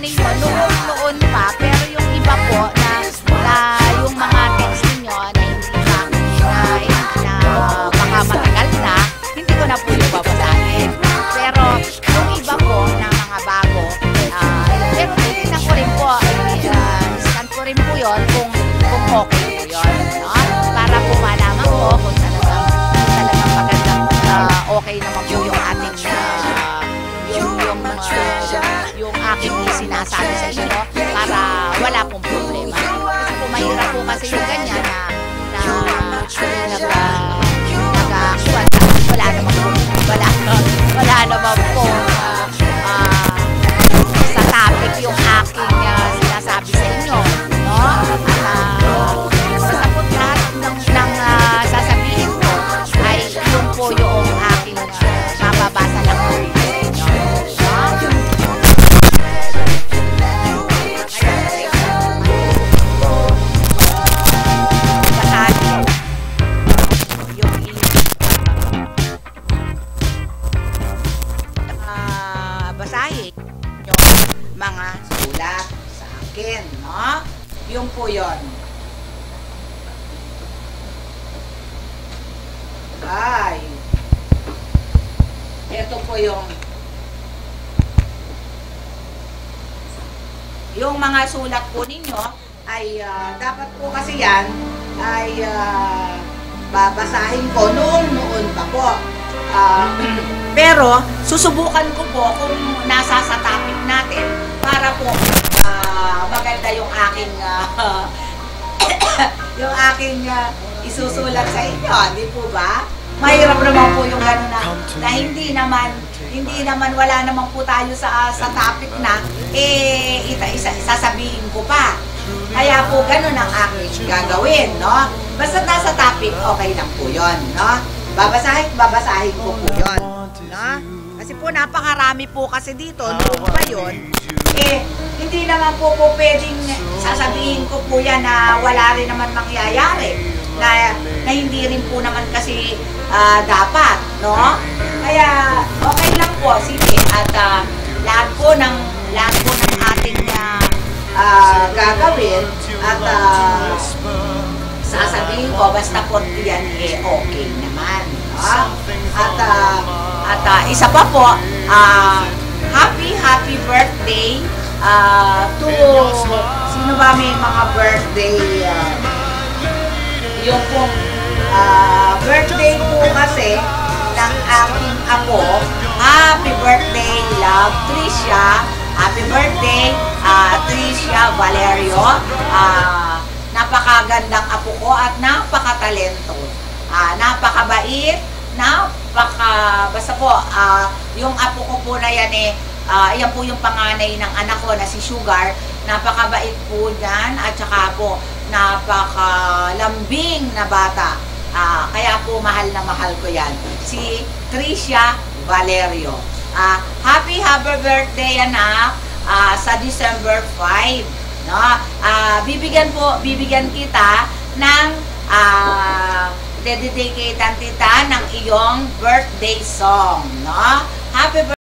ninyo noon pa, pero yung iba po na yung mga text ninyo na hindi na baka matagal na, hindi ko na po yung babasahin. Pero yung iba po na mga bago, pero titignan ko rin po, scan ko rin po yun kung okay po yun, no? Para po malaman ko kung talagang magandang okay naman po yung ating yung aking sinasabi sa inyo para wala pong problema. Kasi po mahirap po kasi yung ganyan na wala naman po sa topic yung aking sinasabi sa inyo, no? At basta po lahat ng sasabihin ko ay yun po yung aking mababasa lang po sa inyo, no? Basahin yung mga sulat sa akin, no? Yung po yun. Ay, ito po yung mga sulat po ninyo ay dapat po kasi yan ay babasahin ko noon pa po. Pero susubukan ko po kung nasa sa topic natin para po maganda yung aking isusulat sa inyo, di po ba? Mahirap naman po yung gano'n na hindi naman wala naman po tayo sa topic na sasabihin ko pa. Kaya po gano'n ang aking gagawin, no? Basta nasa topic, okay lang po yun, no? Babasahin ko po yun, no? Kasi po napakarami po kasi dito, noon pa yun, hindi naman po pwedeng sasabihin ko po yan na wala rin naman mangyayari, na hindi rin po naman kasi dapat, no? Kaya okay lang po, sige, at lahat po ng ating gagawin at sasabihin ko, basta po yan okay naman, no? At isa pa po, happy birthday to sino ba may mga birthday, yung pong birthday po kasi ng aking apo. Happy birthday, love, Tricia. Happy birthday, Tricia Valerio. Napakagandang apo ko at napakatalento. Napakabait, basta po, yung apo ko po na yan yan po yung panganay ng anak ko na si Sugar. Napakabait po yan at saka po napakalambing na bata. Kaya po mahal na mahal ko yan. Si Tricia Valerio. Happy birthday anak, sa December 5. No? Bibigyan kita ng dedicate kita ng iyong birthday song, no? Happy birthday.